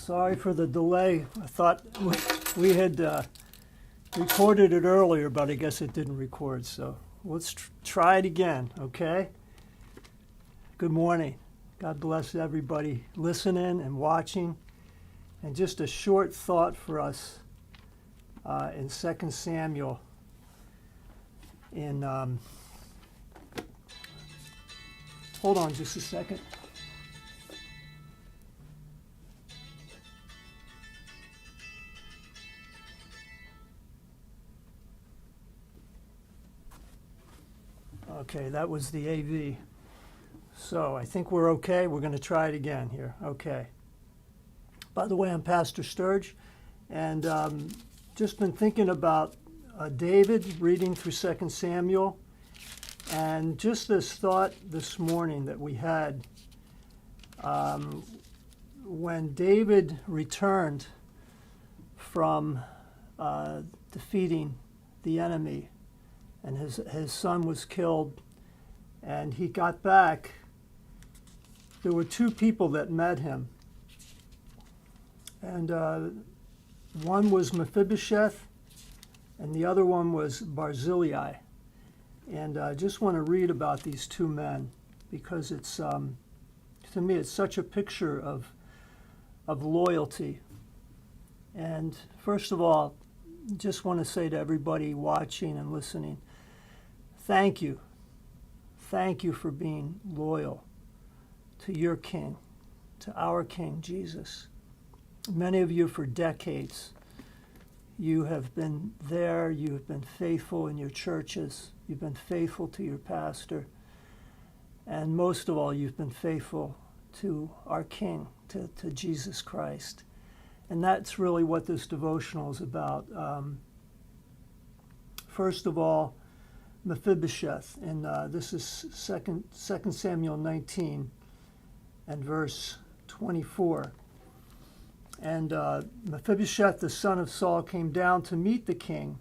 Sorry for the delay. I thought we had recorded it earlier, but I guess it didn't record. So let's try it again, okay? Good morning. God bless everybody listening and watching. And just a short thought for us in 2 Samuel. Hold on just a second. Okay, that was the AV. So I think we're okay. We're going to try it again here. Okay. By the way, I'm Pastor Sturge, and just been thinking about David, reading through 2 Samuel, and just this thought this morning that we had when David returned from defeating the enemy, and his son was killed, and he got back. There were two people that met him, and one was Mephibosheth, and the other one was Barzillai. And I just want to read about these two men because it's, to me, it's such a picture of loyalty. And first of all, just want to say to everybody watching and listening, thank you. Thank you for being loyal to your King, to our King, Jesus. Many of you for decades, you have been there, you have been faithful in your churches, you've been faithful to your pastor, and most of all, you've been faithful to our King, to Jesus Christ. And that's really what this devotional is about. First of all, Mephibosheth, and this is 2 Samuel 19 and verse 24. And Mephibosheth, the son of Saul, came down to meet the king,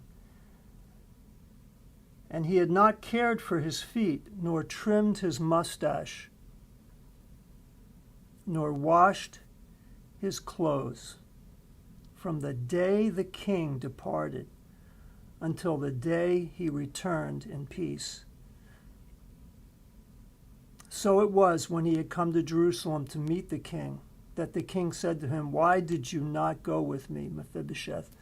and he had not cared for his feet, nor trimmed his mustache, nor washed his clothes, from the day the king departed until the day he returned in peace. So it was when he had come to Jerusalem to meet the king, that the king said to him, "Why did you not go with me, Mephibosheth?"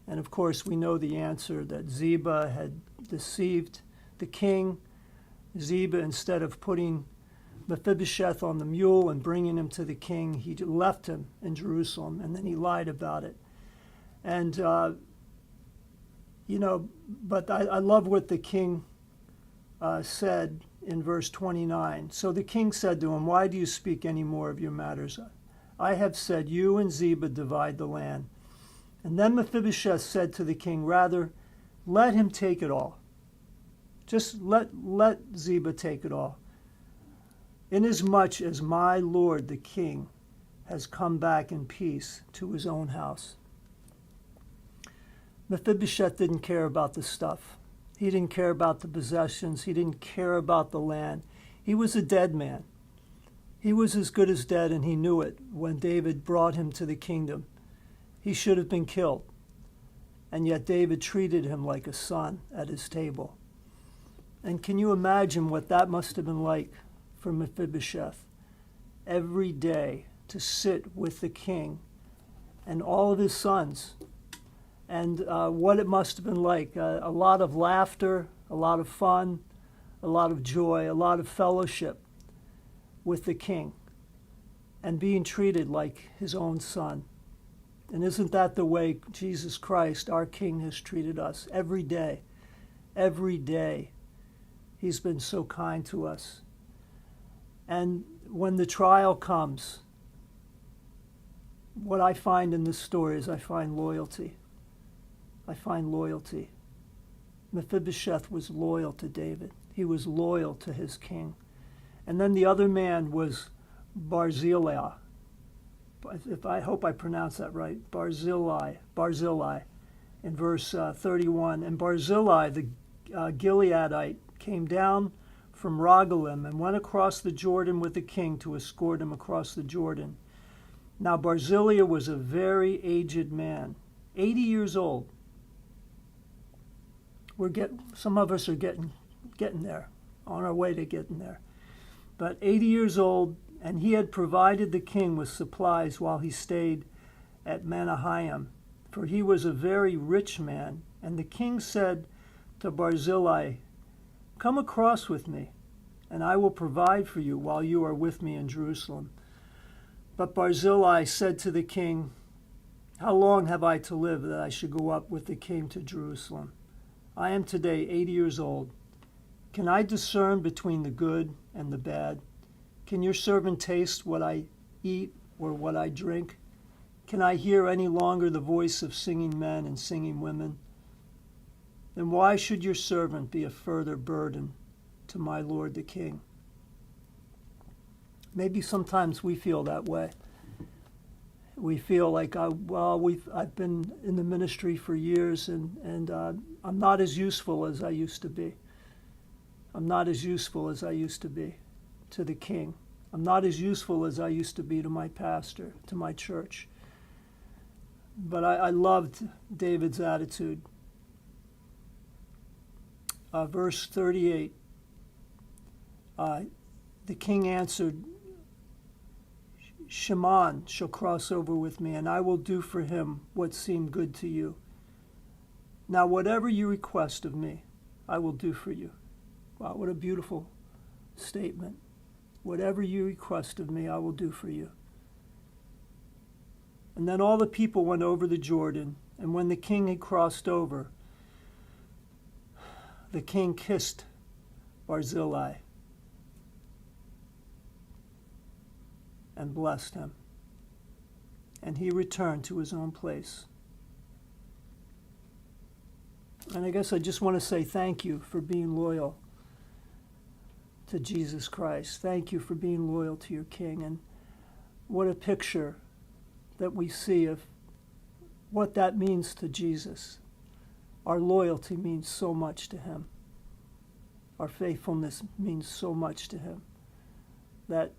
And of course we know the answer, that Ziba had deceived the king. Ziba, instead of putting Mephibosheth on the mule and bringing him to the king, he left him in Jerusalem, and then he lied about it. And, but I love what the king said in verse 29. So the king said to him, "Why do you speak any more of your matters? I have said, you and Ziba divide the land." And then Mephibosheth said to the king, "Rather, let him take it all. Just let Ziba take it all. Inasmuch as my lord the king has come back in peace to his own house." Mephibosheth didn't care about the stuff. He didn't care about the possessions. He didn't care about the land. He was a dead man. He was as good as dead, and he knew it when David brought him to the kingdom. He should have been killed. And yet David treated him like a son at his table. And can you imagine what that must have been like for Mephibosheth? Every day to sit with the king and all of his sons. And what it must have been like. A lot of laughter, a lot of fun, a lot of joy, a lot of fellowship with the king, and being treated like his own son. And isn't that the way Jesus Christ, our King, has treated us every day? Every day. He's been so kind to us. And when the trial comes, what I find in this story is I find loyalty. I find loyalty. Mephibosheth was loyal to David. He was loyal to his king. And then the other man was Barzillai. I hope I pronounced that right. Barzillai in verse 31. And Barzillai, the Gileadite, came down from Rogelim and went across the Jordan with the king to escort him across the Jordan. Now Barzillai was a very aged man, 80 years old. Some of us are getting there, on our way to getting there. But 80 years old, and he had provided the king with supplies while he stayed at Mahanaim, for he was a very rich man. And the king said to Barzillai, "Come across with me, and I will provide for you while you are with me in Jerusalem." But Barzillai said to the king, "How long have I to live that I should go up with the king to Jerusalem? I am today 80 years old. Can I discern between the good and the bad? Can your servant taste what I eat or what I drink? Can I hear any longer the voice of singing men and singing women? Then why should your servant be a further burden to my lord the king?" Maybe sometimes we feel that way. We feel like, I've been in the ministry for years, and I'm not as useful as I used to be. I'm not as useful as I used to be to the king. I'm not as useful as I used to be to my pastor, to my church. But I loved David's attitude. Verse 38, the king answered, "Shimon shall cross over with me, and I will do for him what seemed good to you. Now whatever you request of me, I will do for you." Wow, what a beautiful statement. Whatever you request of me, I will do for you. And then all the people went over the Jordan, and when the king had crossed over, the king kissed Barzillai and blessed him, and he returned to his own place. And I guess I just want to say thank you for being loyal to Jesus Christ. Thank you for being loyal to your King. And what a picture that we see of what that means to Jesus. Our loyalty means so much to him. Our faithfulness means so much to him that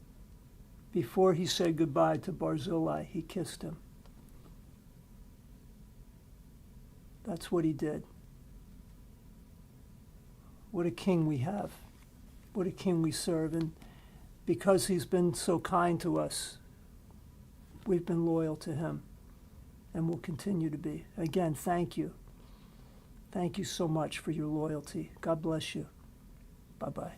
before he said goodbye to Barzillai, he kissed him. That's what he did. What a king we have. What a king we serve. And because he's been so kind to us, we've been loyal to him and will continue to be. Again, thank you. Thank you so much for your loyalty. God bless you. Bye-bye.